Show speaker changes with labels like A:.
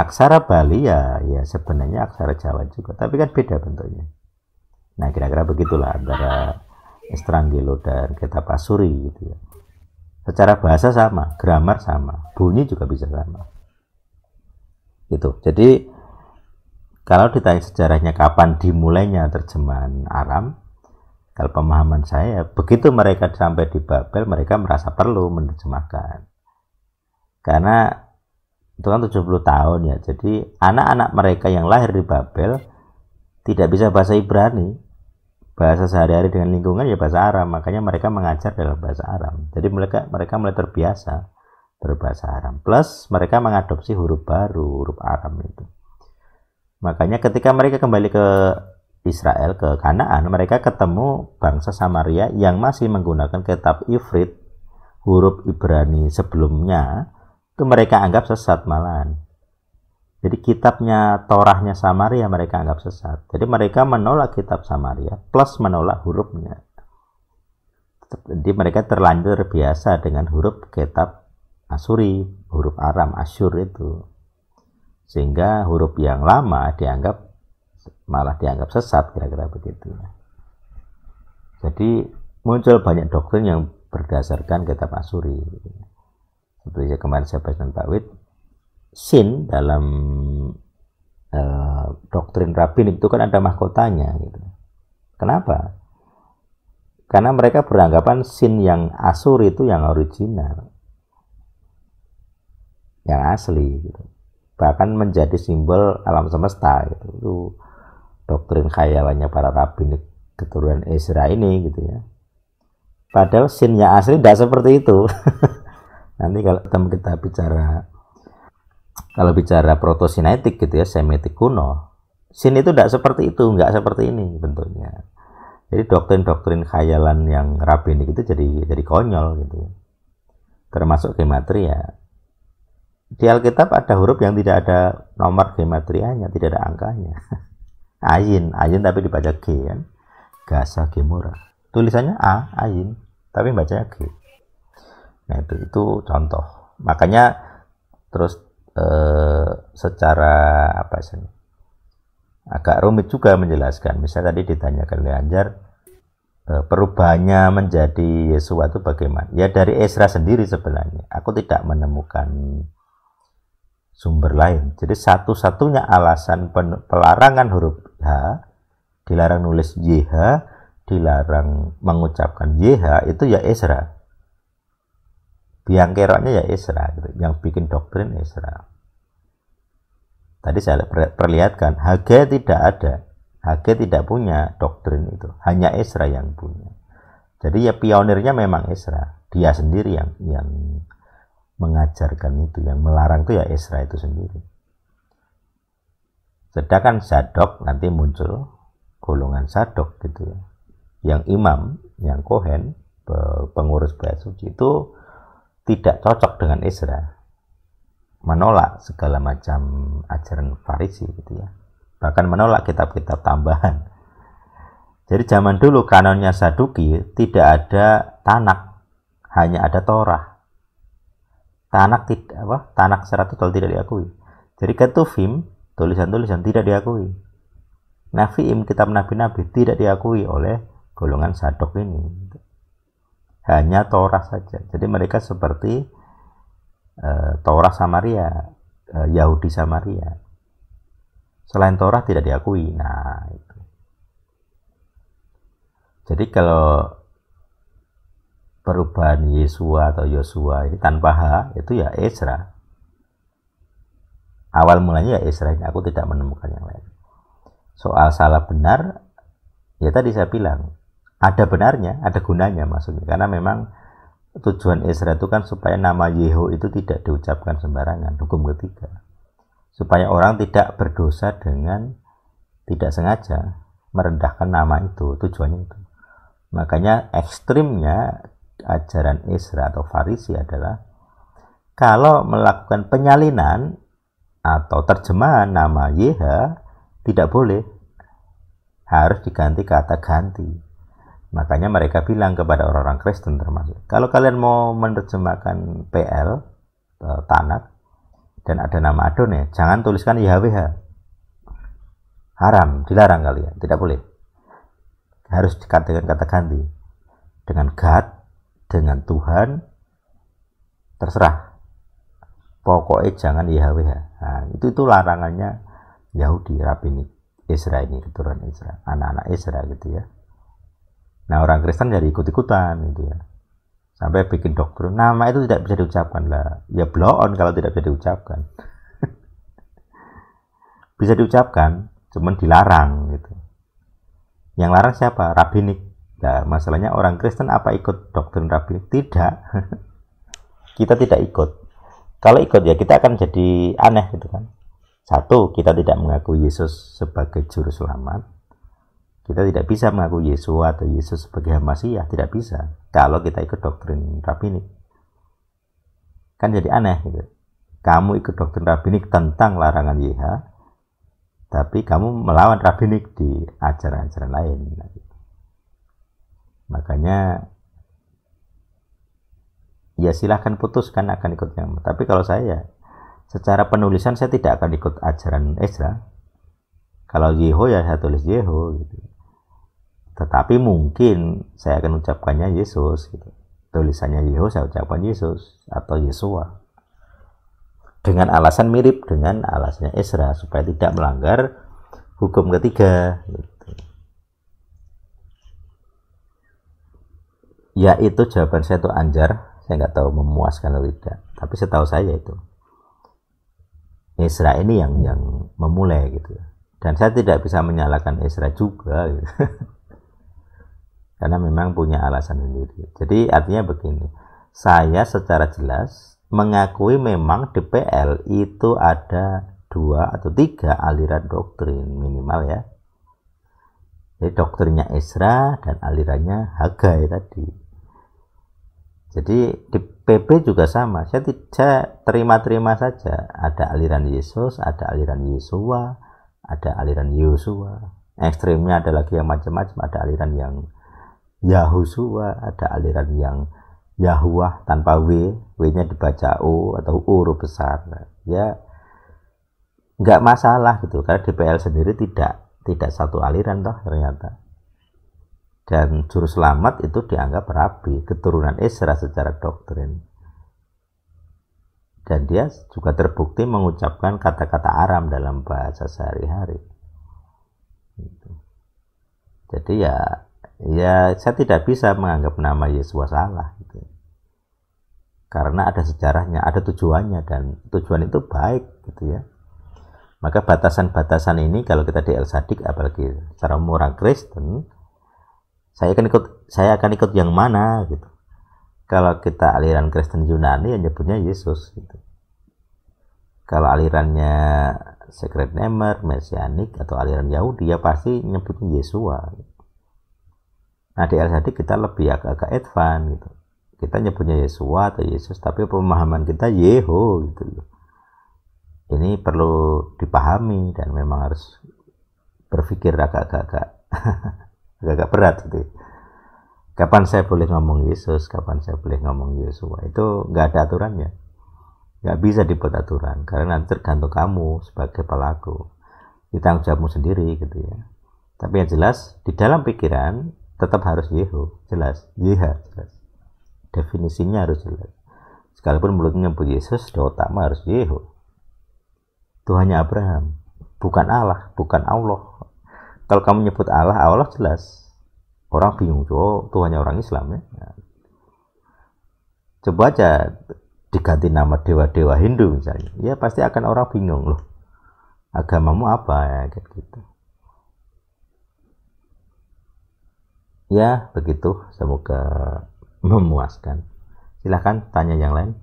A: aksara Bali ya sebenarnya aksara Jawa juga, tapi kan beda bentuknya. Nah, kira-kira begitulah antara Estrangelo dan kitab Asuri gitu ya. Secara bahasa sama, grammar sama, bunyi juga bisa sama. Gitu. Jadi kalau ditanya sejarahnya kapan dimulainya terjemahan Aram, kalau pemahaman saya, begitu mereka sampai di Babel, mereka merasa perlu menerjemahkan. Karena itu kan 70 tahun ya, jadi anak-anak mereka yang lahir di Babel tidak bisa bahasa Ibrani, bahasa sehari-hari dengan lingkungan ya bahasa Aram, makanya mereka mengajar dalam bahasa Aram. Jadi mereka mulai terbiasa berbahasa Aram. Plus mereka mengadopsi huruf baru, huruf Aram itu. Makanya ketika mereka kembali ke Israel, ke Kanaan, mereka ketemu bangsa Samaria yang masih menggunakan kitab Ifrit, huruf Ibrani sebelumnya, itu mereka anggap sesat malahan. Jadi kitabnya Torahnya Samaria mereka anggap sesat. Jadi mereka menolak kitab Samaria plus menolak hurufnya. Jadi mereka terlanjur biasa dengan huruf kitab Asuri, huruf Aram, Asyur itu. Sehingga huruf yang lama malah dianggap sesat, kira-kira begitu. Jadi muncul banyak doktrin yang berdasarkan kitab Asuri. Seperti kemarin saya bahas dengan Pak Wid, sin dalam doktrin rabbinik itu kan ada mahkotanya gitu. Kenapa? Karena mereka beranggapan sin yang Asuri itu yang original, yang asli gitu. Bahkan menjadi simbol alam semesta gitu. Itu doktrin khayalannya para rabbinik keturunan Ezra ini gitu ya. Padahal sin yang asli tidak seperti itu. Nanti kalau bicara proto-sinaitik gitu ya, Semitik kuno, sin itu tidak seperti itu, nggak seperti ini bentuknya. Jadi doktrin-doktrin khayalan yang rabbinik itu jadi konyol gitu. Termasuk gematria. Di Alkitab ada huruf yang tidak ada nomor gematrianya, tidak ada angkanya. Ayin tapi dibaca G kan. Gasa Gemora. Tulisannya A, ayin, tapi bacanya G. Nah, itu contoh. Makanya terus secara agak rumit juga menjelaskan. Misalnya tadi ditanyakan oleh Anjar, perubahannya menjadi Yesua itu bagaimana? Ya dari Ezra sendiri sebenarnya. Aku tidak menemukan sumber lain. Jadi satu-satunya alasan pelarangan huruf H, dilarang nulis YH, dilarang mengucapkan YH, itu ya Ezra. Biang keroknya ya Ezra gitu. Yang bikin doktrin Ezra. Tadi saya perlihatkan Hage tidak ada, Hage tidak punya doktrin itu, hanya Ezra yang punya. Jadi ya pionirnya memang Ezra, dia sendiri yang mengajarkan itu, yang melarang itu ya Ezra itu sendiri. Sedangkan Zadok nanti muncul golongan Zadok gitu ya, yang imam, yang kohen, pengurus bait suci itu tidak cocok dengan Ezra, menolak segala macam ajaran Farisi gitu ya, bahkan menolak kitab-kitab tambahan. Jadi zaman dulu kanonnya Saduki tidak ada Tanak, hanya ada Torah. Tanak secara total tidak diakui. Jadi Ketuvim, tulisan-tulisan tidak diakui. Nafiim, kitab nabi-nabi tidak diakui oleh golongan Sadok ini. Hanya Torah saja. Jadi mereka seperti Torah Samaria, Yahudi Samaria. Selain Torah tidak diakui. Nah, itu. Jadi kalau perubahan Yesua atau Yosua ini tanpa H, itu ya Ezra. Awal mulanya ya Ezra ini. Aku tidak menemukan yang lain. Soal salah benar, ya tadi saya bilang, ada benarnya, ada gunanya maksudnya. Karena memang tujuan Ezra itu kan supaya nama Yeho itu tidak diucapkan sembarangan, hukum ketiga. Supaya orang tidak berdosa dengan tidak sengaja merendahkan nama itu, tujuannya itu. Makanya ekstrimnya ajaran Ezra atau Farisi adalah kalau melakukan penyalinan atau terjemahan nama Yeha tidak boleh, harus diganti kata ganti. Makanya mereka bilang kepada orang-orang Kristen termasuk, kalau kalian mau menerjemahkan PL, Tanak, dan ada nama Adonai, jangan tuliskan YHWH. Haram, dilarang kalian, tidak boleh. Harus dikatakan kata ganti dengan God, dengan Tuhan, terserah. Pokoknya jangan YHWH. Nah, itu larangannya Yahudi, Rabbinik Ezra ini, keturunan Ezra, anak-anak Ezra gitu ya. Nah, orang Kristen jadi ikut-ikutan gitu ya. Sampai bikin doktrin, nama itu tidak bisa diucapkan lah. Ya blow on kalau tidak bisa diucapkan. Bisa diucapkan, cuman dilarang gitu. Yang larang siapa? Rabbinik. Nah, masalahnya orang Kristen apa ikut doktrin Rabbinik? Tidak. Kita tidak ikut. Kalau ikut ya kita akan jadi aneh gitu kan. Satu, kita tidak mengakui Yesus sebagai juru selamat. Kita tidak bisa mengakui Yesua atau Yesus sebagai Masiah, tidak bisa. Kalau kita ikut doktrin Rabbinik. Kan jadi aneh gitu. Kamu ikut doktrin Rabbinik tentang larangan YH, tapi kamu melawan Rabbinik di ajaran-ajaran lain. Makanya ya silahkan putuskan akan ikut yang. Tapi kalau saya secara penulisan saya tidak akan ikut ajaran Ezra. Kalau Yeho ya saya tulis Yeho gitu. Tetapi mungkin saya akan ucapkannya Yesus gitu. Tulisannya Yeho saya ucapkan Yesus atau Yesua. Dengan alasan mirip dengan alasannya Ezra supaya tidak melanggar hukum ketiga gitu. Ya itu jawaban saya itu Anjar. Saya nggak tahu memuaskan atau tidak, tapi setahu saya itu Ezra ini yang memulai gitu. Dan saya tidak bisa menyalahkan Ezra juga gitu. Karena memang punya alasan sendiri. Jadi artinya begini, saya secara jelas mengakui memang DPL itu ada 2 atau 3 aliran doktrin minimal ya. Jadi doktrinnya Ezra dan alirannya Hagai tadi. Jadi di PP juga sama. Saya terima-terima saja. Ada aliran Yesus, ada aliran Yesua, ada aliran Yosua. Ekstrimnya ada lagi yang macam-macam. Ada aliran yang Yahusua, ada aliran yang Yahuwah tanpa W, W-nya dibaca O atau U huruf besar. Ya nggak masalah gitu, karena DPL sendiri tidak satu aliran toh ternyata. Dan juru selamat itu dianggap rabi, keturunan Ezra secara doktrin. Dan dia juga terbukti mengucapkan kata-kata Aram dalam bahasa sehari-hari. Jadi ya saya tidak bisa menganggap nama Yesus salah gitu. Karena ada sejarahnya, ada tujuannya, dan tujuan itu baik gitu ya. Maka batasan-batasan ini kalau kita di El Sadik, apalagi secara orang Kristen, saya akan ikut yang mana gitu. Kalau kita aliran Kristen Yunani yang nyebutnya Yesus gitu. Kalau alirannya Secret Namer, Mesianik atau aliran Yahudi ya pasti nyebutnya Yesua gitu. Nah di El Sadik kita lebih agak advance gitu. Kita nyebutnya Yesua atau Yesus, tapi pemahaman kita Yeho gitu loh. Ini perlu dipahami dan memang harus berpikir agak berat gitu. Kapan saya boleh ngomong Yesus, kapan saya boleh ngomong Yesua, itu nggak ada aturannya. Nggak bisa dibuat aturan, karena nanti tergantung kamu sebagai pelaku. Ditanggung jawabmu sendiri gitu ya. Tapi yang jelas, di dalam pikiran tetap harus Yeho, jelas. Yeha, jelas. Definisinya harus jelas. Sekalipun mulutnya nyebut Yesus, di otakmu harus Yeho. Tuhannya Abraham, bukan Allah, bukan Allah. Kalau kamu nyebut Allah, Allah jelas. Orang bingung, Tuhannya orang Islam ya. Coba aja diganti nama dewa-dewa Hindu misalnya. Ya pasti akan orang bingung loh. Agamamu apa ya kayak gitu. Ya begitu, semoga memuaskan. Silahkan tanya yang lain.